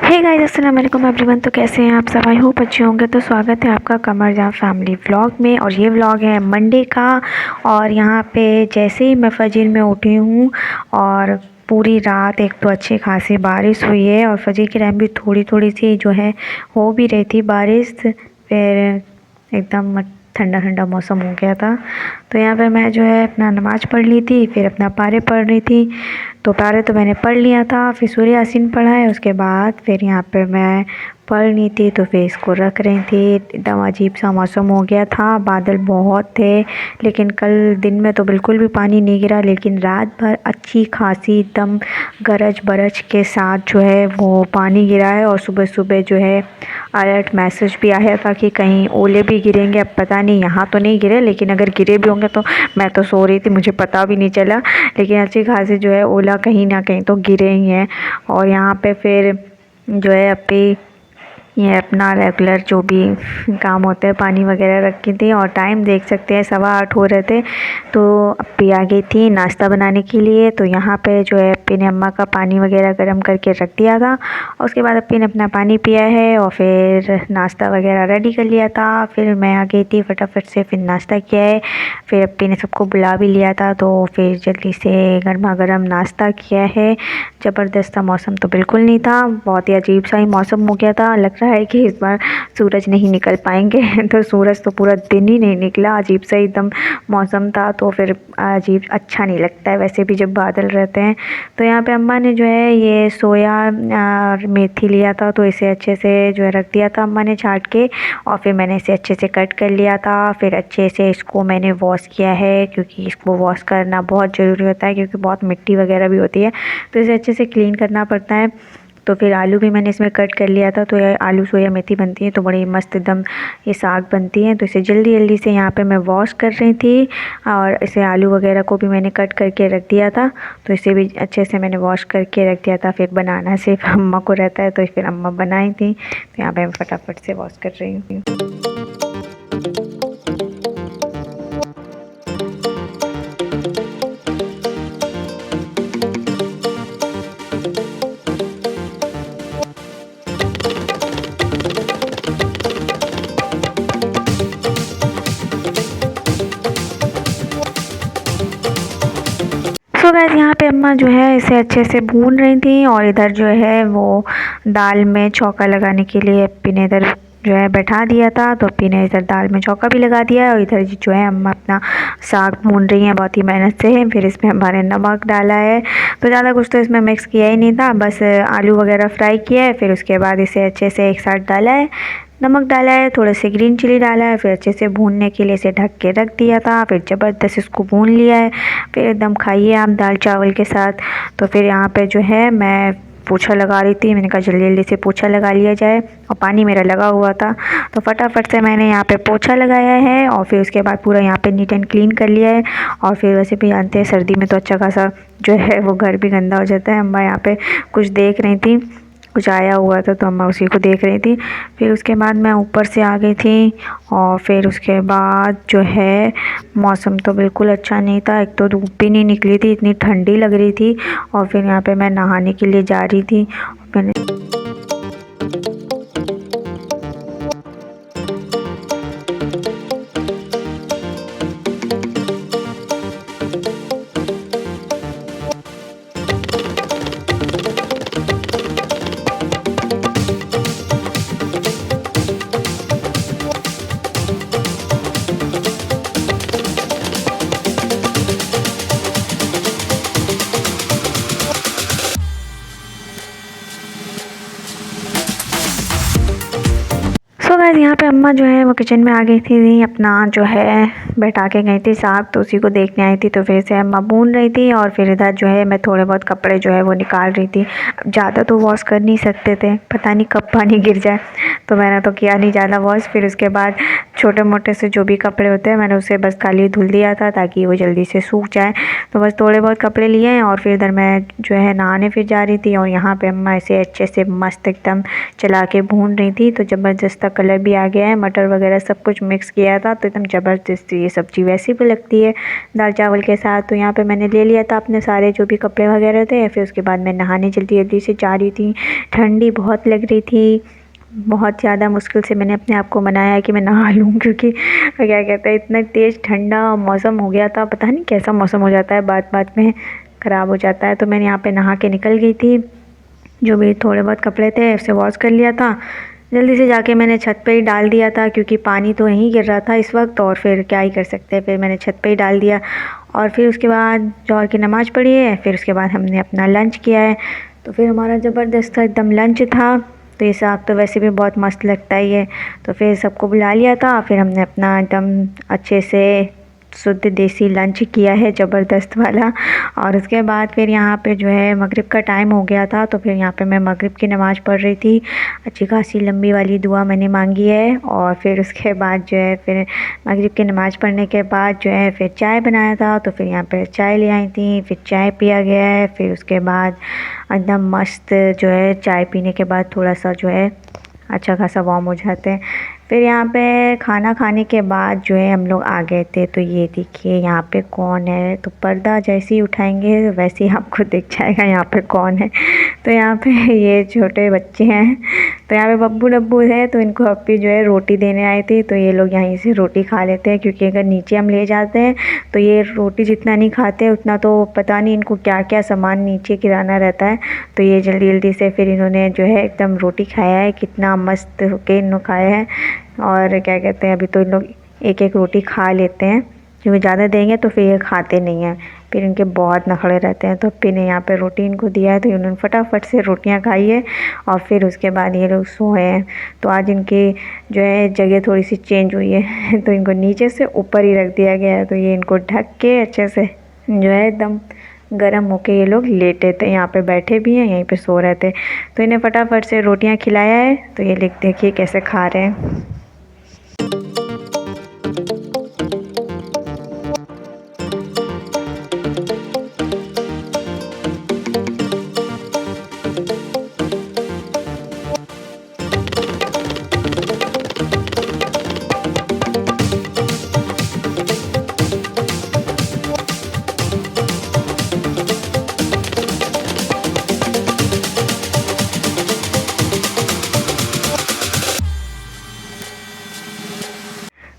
Hey guys, अस्सलाम वालेकुम everyone. तो कैसे हैं आप सब? आई होप अच्छे होंगे। तो स्वागत है आपका कमर जान फैमिली व्लॉग में। और ये व्लॉग है मंडे का। और यहाँ पे जैसे ही मैं फजर में उठी हूँ और पूरी रात एक तो अच्छी खासी बारिश हुई है और फजर के टाइम भी थोड़ी थोड़ी सी जो है हो भी रही थी बारिश। फिर एकदम ठंडा ठंडा मौसम हो गया था। तो यहाँ पे मैं जो है अपना नमाज़ पढ़ ली थी, फिर अपना पारे पढ़ रही थी। तो पारे तो मैंने पढ़ लिया था, फिर सूर्य यासीन पढ़ा है। उसके बाद फिर यहाँ पे मैं पढ़ ली थी तो फिर इसको रख रही थी। एकदम अजीब सा मौसम हो गया था, बादल बहुत थे। लेकिन कल दिन में तो बिल्कुल भी पानी नहीं गिरा, लेकिन रात भर अच्छी खासी एकदम गरज बरज के साथ जो है वो पानी गिरा है। और सुबह सुबह जो है अलर्ट मैसेज भी आया था कि कहीं ओले भी गिरेंगे। अब पता नहीं, यहाँ तो नहीं गिरे, लेकिन अगर गिरे भी होंगे तो मैं तो सो रही थी, मुझे पता भी नहीं चला। लेकिन अच्छी खासी जो है ओला कहीं ना कहीं तो गिरे ही हैं। और यहाँ पे फिर जो है अभी ये अपना रेगुलर जो भी काम होते हैं पानी वगैरह रखी थी। और टाइम देख सकते हैं 8:15 हो रहे थे। तो अप्पी आ गई थी नाश्ता बनाने के लिए। तो यहाँ पे जो है अप्पी ने अम्मा का पानी वगैरह गर्म करके रख दिया था। और उसके बाद अप्पी ने अपना पानी पिया है और फिर नाश्ता वगैरह रेडी कर लिया था। फिर मैं आ गई थी फटाफट से, फिर नाश्ता किया है। फिर अप्पी ने सबको बुला भी लिया था, तो फिर जल्दी से गर्मा गर्म नाश्ता किया है। ज़बरदस्त मौसम तो बिल्कुल नहीं था, बहुत ही अजीब सा ही मौसम हो गया था। लग रहा है कि इस बार सूरज नहीं निकल पाएंगे तो सूरज तो पूरा दिन ही नहीं निकला। अजीब सा एकदम मौसम था, तो फिर अजीब अच्छा नहीं लगता है वैसे भी जब बादल रहते हैं। तो यहाँ पे अम्मा ने जो है ये सोया और मेथी लिया था, तो इसे अच्छे से जो है रख दिया था अम्मा ने छाट के। और फिर मैंने इसे अच्छे से कट कर लिया था। फिर अच्छे से इसको मैंने वॉश किया है, क्योंकि इसको वॉश करना बहुत ज़रूरी होता है, क्योंकि बहुत मिट्टी वगैरह भी होती है, तो इसे अच्छे से क्लीन करना पड़ता है। तो फिर आलू भी मैंने इसमें कट कर लिया था। तो ये आलू सोया मेथी बनती है तो बड़ी मस्त एकदम ये साग बनती है। तो इसे जल्दी जल्दी से यहाँ पे मैं वॉश कर रही थी। और इसे आलू वगैरह को भी मैंने कट करके रख दिया था। तो इसे भी अच्छे से मैंने वॉश करके रख दिया था। फिर बनाना सिर्फ अम्मा को रहता है, तो फिर अम्मा बनाई थी। तो यहाँ पर मैं फटाफट से वॉश कर रही हूँ। सो गाइस, यहाँ पे अम्मा जो है इसे अच्छे से भून रही थी। और इधर जो है वो दाल में छौंका लगाने के लिए अप्पी ने इधर जो है बैठा दिया था। तो अप्पी ने इधर दाल में छौंका भी लगा दिया है। और इधर जो है अम्मा अपना साग भून रही हैं बहुत ही मेहनत से। फिर इसमें हमारे नमक डाला है, तो ज़्यादा कुछ तो इसमें मिक्स किया ही नहीं था, बस आलू वगैरह फ्राई किया है। फिर उसके बाद इसे अच्छे से एक साथ डाला है, नमक डाला है, थोड़े से ग्रीन चिली डाला है। फिर अच्छे से भूनने के लिए इसे ढक के रख दिया था। फिर ज़बरदस्त इसको भून लिया है। फिर एकदम खाइए आप दाल चावल के साथ। तो फिर यहाँ पे जो है मैं पोछा लगा रही थी, मैंने कहा जल्दी जल्दी से पोछा लगा लिया जाए। और पानी मेरा लगा हुआ था, तो फटाफट से मैंने यहाँ पे पोछा लगाया है। और फिर उसके बाद पूरा यहाँ पे नीट एंड क्लीन कर लिया है। और फिर वैसे भी जानते हैं सर्दी में तो अच्छा खासा जो है वो घर भी गंदा हो जाता है। अम्मा यहाँ पे कुछ देख रही थी, कुछ आया हुआ था, तो अम्मा उसी को देख रही थी। फिर उसके बाद मैं ऊपर से आ गई थी। और फिर उसके बाद जो है मौसम तो बिल्कुल अच्छा नहीं था, एक तो धूप भी नहीं निकली थी, इतनी ठंडी लग रही थी। और फिर यहाँ पे मैं नहाने के लिए जा रही थी। मैंने सो गाइस, यहाँ पे अम्मा जो है वो किचन में आ गई थी, अपना जो है बैठा के गई थी साग, तो उसी को देखने आई थी। तो फिर से अम्मा भून रही थी। और फिर इधर जो है मैं थोड़े बहुत कपड़े जो है वो निकाल रही थी। अब ज़्यादा तो वॉश कर नहीं सकते थे, पता नहीं कब पानी गिर जाए, तो मैंने तो किया नहीं ज़्यादा वॉश। फिर उसके बाद छोटे मोटे से जो भी कपड़े होते हैं मैंने उसे बस खाली धुल दिया था ताकि वो जल्दी से सूख जाए। तो बस थोड़े बहुत कपड़े लिए हैं और फिर इधर मैं जो है नहाने फिर जा रही थी और यहाँ पे अम्मा इसे अच्छे से मस्त एकदम चला के भून रही थी। तो ज़बरदस्त कलर भी आ गया है, मटर वगैरह सब कुछ मिक्स किया था तो एकदम ज़बरदस्त ये सब्ज़ी वैसी भी लगती है दाल चावल के साथ। तो यहाँ पर मैंने ले लिया था अपने सारे जो भी कपड़े वगैरह थे। फिर उसके बाद मैं नहाने जल्दी जल्दी से जा रही थी, ठंडी बहुत लग रही थी, बहुत ज़्यादा मुश्किल से मैंने अपने आप को मनाया है कि मैं नहा लूँ, क्योंकि क्या कहते हैं इतना तेज़ ठंडा मौसम हो गया था। पता नहीं कैसा मौसम हो जाता है, बात बात में ख़राब हो जाता है। तो मैंने यहाँ पे नहा के निकल गई थी, जो भी थोड़े बहुत कपड़े थे उसे वॉश कर लिया था। जल्दी से जाके मैंने छत पे ही डाल दिया था क्योंकि पानी तो नहीं गिर रहा था इस वक्त, और फिर क्या ही कर सकते हैं। फिर मैंने छत पे ही डाल दिया और फिर उसके बाद जोहर की नमाज़ पढ़ी है। फिर उसके बाद हमने अपना लंच किया है। तो फिर हमारा ज़बरदस्त एकदम लंच था। तो ये साग तो वैसे भी बहुत मस्त लगता ही है। तो फिर सबको बुला लिया था। फिर हमने अपना एकदम अच्छे से शुद्ध देसी लंच किया है, ज़बरदस्त वाला। और उसके बाद फिर यहाँ पे जो है मगरिब का टाइम हो गया था। तो फिर यहाँ पे मैं मगरिब की नमाज़ पढ़ रही थी, अच्छी खासी लंबी वाली दुआ मैंने मांगी है। और फिर उसके बाद जो है फिर मगरिब की नमाज़ पढ़ने के बाद जो है फिर चाय बनाया था। तो फिर यहाँ पे चाय ले आई थी, फिर चाय पिया गया है। फिर उसके बाद एकदम मस्त जो है चाय पीने के बाद थोड़ा सा जो है अच्छा खासा वार्म हो जाते हैं। फिर यहाँ पे खाना खाने के बाद जो है हम लोग आ गए थे। तो ये देखिए यहाँ पे कौन है, तो पर्दा जैसे ही उठाएंगे वैसे ही आपको दिख जाएगा यहाँ पे कौन है। तो यहाँ पे ये छोटे बच्चे हैं। तो यहाँ पे बब्बू डब्बू है, तो इनको अप्पी जो है रोटी देने आई थी। तो ये लोग यहीं से रोटी खा लेते हैं, क्योंकि अगर नीचे हम ले जाते हैं तो ये रोटी जितना नहीं खाते उतना तो पता नहीं इनको क्या क्या सामान नीचे गिराना रहता है। तो ये जल्दी जल्दी से फिर इन्होंने जो है एकदम रोटी खाया है, कितना मस्त होके इन्होंने खाया है। और क्या कहते हैं अभी तो इन लोग एक एक रोटी खा लेते हैं, क्योंकि ज़्यादा देंगे तो फिर ये खाते नहीं हैं, फिर इनके बहुत नखरे रहते हैं। तो अप्पी ने यहाँ पे रोटी इनको दिया है, तो इन्होंने फटाफट से रोटियाँ खाई है और फिर उसके बाद ये लोग सोए हैं। तो आज इनकी जो है जगह थोड़ी सी चेंज हुई है तो इनको नीचे से ऊपर ही रख दिया गया है। तो ये इनको ढक के अच्छे से जो है एकदम गरम होके ये लोग लेटे थे, यहाँ पे बैठे भी हैं, यहीं पे सो रहे थे। तो इन्हें फटाफट से रोटियाँ खिलाया है। तो ये देखिए कैसे खा रहे हैं।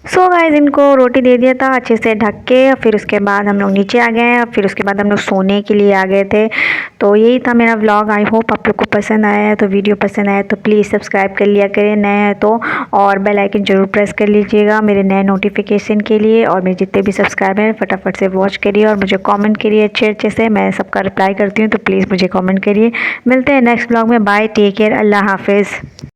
सो गाइस इनको रोटी दे दिया था अच्छे से ढक के। फिर उसके बाद हम लोग नीचे आ गए। फिर उसके बाद हम लोग सोने के लिए आ गए थे। तो यही था मेरा व्लॉग। आई होप आप लोग को पसंद आया है। तो वीडियो पसंद आया तो प्लीज़ सब्सक्राइब कर लिया करें नए हैं तो, और बेल आइकन ज़रूर प्रेस कर लीजिएगा मेरे नए नोटिफिकेशन के लिए। और मेरे जितने भी सब्सक्राइबर हैं फटाफट से वॉच करिए और मुझे कॉमेंट करिए अच्छे अच्छे से, मैं सबका रिप्लाई करती हूँ। तो प्लीज़ मुझे कॉमेंट करिए। मिलते हैं नेक्स्ट व्लॉग में। बाय, टेक केयर, अल्लाह हाफिज़।